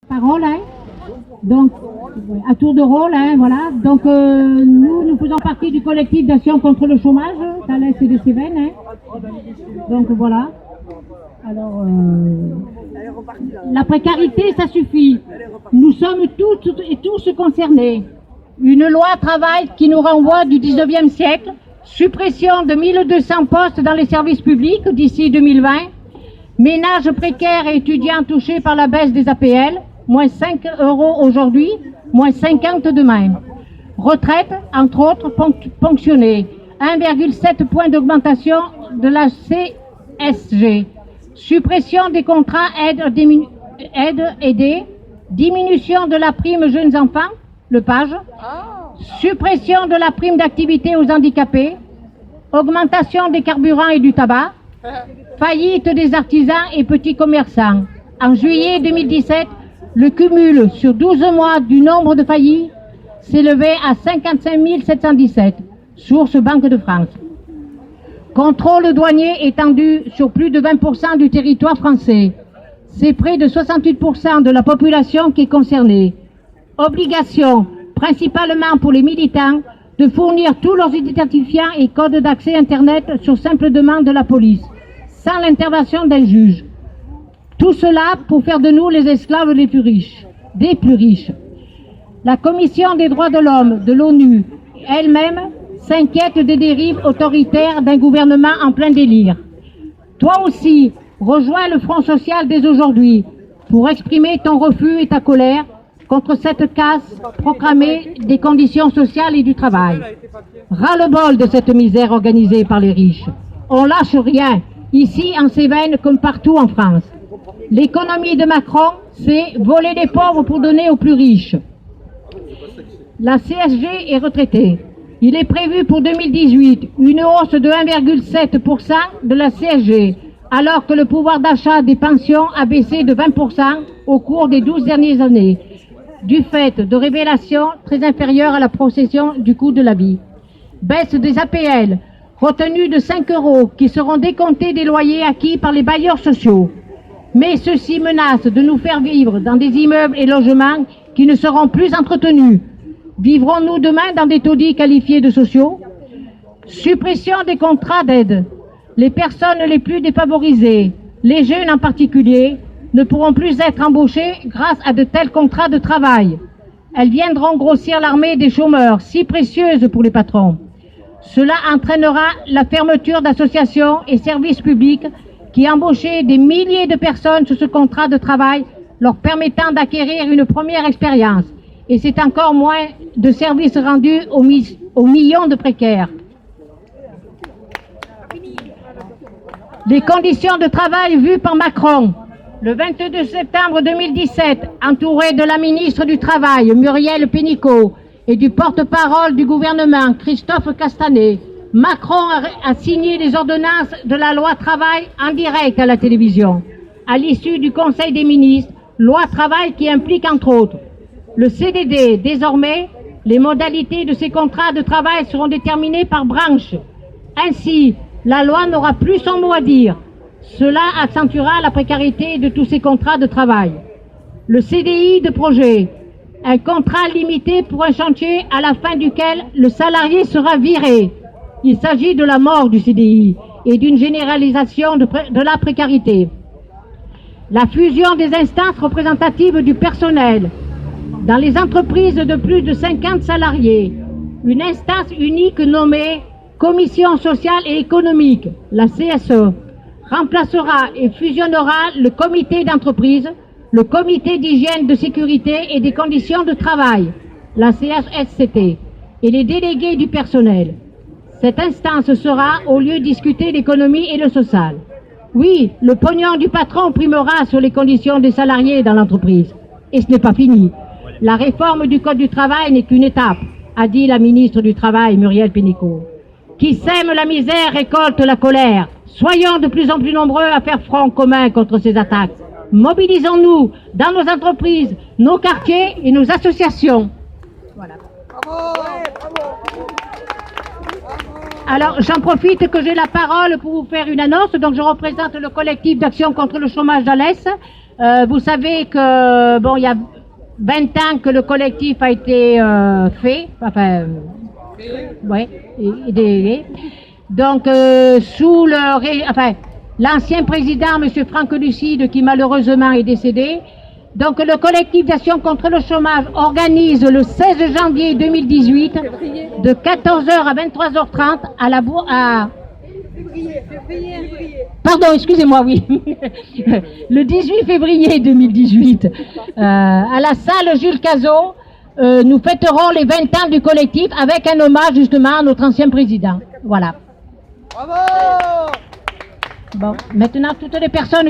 Parole, hein. Donc, à tour de rôle, hein, voilà. Donc, nous faisons partie du collectif d'action contre le chômage, Thalès et de Cévennes, hein. Donc, voilà. Alors, la précarité, ça suffit. Nous sommes toutes et tous concernés. Une loi travail qui nous renvoie du 19e siècle, suppression de 1200 postes dans les services publics d'ici 2020, ménages précaires et étudiants touchés par la baisse des APL, moins 5 € aujourd'hui, moins 50 demain. Retraite, entre autres, ponctionnée, 1,7 point d'augmentation de la CSG. Suppression des contrats aidés, diminution de la prime jeunes enfants, le PAGE, suppression de la prime d'activité aux handicapés, augmentation des carburants et du tabac, faillite des artisans et petits commerçants. En juillet 2017, le cumul sur 12 mois du nombre de faillites s'élevait à 55 717, source Banque de France. Contrôle douanier étendu sur plus de 20% du territoire français. C'est près de 68% de la population qui est concernée. Obligation, principalement pour les militants, de fournir tous leurs identifiants et codes d'accès Internet sur simple demande de la police, sans l'intervention d'un juge. Tout cela pour faire de nous les esclaves les plus riches, des plus riches. La Commission des droits de l'homme de l'ONU elle-même s'inquiète des dérives autoritaires d'un gouvernement en plein délire. Toi aussi, rejoins le Front social dès aujourd'hui pour exprimer ton refus et ta colère contre cette casse proclamée des conditions sociales et du travail. Ras-le-bol de cette misère organisée par les riches. On lâche rien, ici en Cévennes comme partout en France. L'économie de Macron, c'est voler les pauvres pour donner aux plus riches. La CSG est retraitée. Il est prévu pour 2018 une hausse de 1,7% de la CSG, alors que le pouvoir d'achat des pensions a baissé de 20% au cours des 12 dernières années, du fait de révélations très inférieures à la progression du coût de la vie. Baisse des APL, retenues de 5 € qui seront décomptés des loyers acquis par les bailleurs sociaux. Mais ceux-ci menacent de nous faire vivre dans des immeubles et logements qui ne seront plus entretenus. Vivrons-nous demain dans des taudis qualifiés de sociaux? Suppression des contrats d'aide. Les personnes les plus défavorisées, les jeunes en particulier, ne pourront plus être embauchés grâce à de tels contrats de travail. Elles viendront grossir l'armée des chômeurs, si précieuse pour les patrons. Cela entraînera la fermeture d'associations et services publics qui embauchaient des milliers de personnes sur ce contrat de travail, leur permettant d'acquérir une première expérience. Et c'est encore moins de services rendus aux millions de précaires. Les conditions de travail vues par Macron. Le 22 septembre 2017, entouré de la ministre du Travail, Muriel Pénicaud, et du porte-parole du gouvernement, Christophe Castanet, Macron a signé les ordonnances de la loi travail en direct à la télévision, à l'issue du Conseil des ministres, loi travail qui implique entre autres le CDD. Désormais, les modalités de ces contrats de travail seront déterminées par branche. Ainsi, la loi n'aura plus son mot à dire. Cela accentuera la précarité de tous ces contrats de travail. Le CDI de projet, un contrat limité pour un chantier à la fin duquel le salarié sera viré. Il s'agit de la mort du CDI et d'une généralisation de la précarité. La fusion des instances représentatives du personnel dans les entreprises de plus de 50 salariés, une instance unique nommée Commission sociale et économique, la CSE, remplacera et fusionnera le comité d'entreprise, le comité d'hygiène, de sécurité et des conditions de travail, la CHSCT, et les délégués du personnel. Cette instance sera, au lieu de discuter l'économie et le social. Oui, le pognon du patron primera sur les conditions des salariés dans l'entreprise. Et ce n'est pas fini. La réforme du Code du travail n'est qu'une étape, a dit la ministre du Travail, Muriel Pénicaud. Qui sème la misère récolte la colère. Soyons de plus en plus nombreux à faire front commun contre ces attaques. Mobilisons-nous dans nos entreprises, nos quartiers et nos associations. Voilà. Bravo. Ouais, bravo. Bravo. Alors, j'en profite que j'ai la parole pour vous faire une annonce. Donc, je représente le collectif d'action contre le chômage d'Alès. Vous savez que, bon, il y a 20 ans que le collectif a été fait. Enfin, ouais, donc, sous l'ancien président, M. Franck Lucide, qui malheureusement est décédé. Donc, le collectif d'action contre le chômage organise le 16 janvier 2018, de 14h à 23h30, Pardon, excusez-moi, oui. Le 18 février 2018, à la salle Jules Cazot, nous fêterons les 20 ans du collectif avec un hommage justement à notre ancien président. Voilà. Bravo! Bon, maintenant, toutes les personnes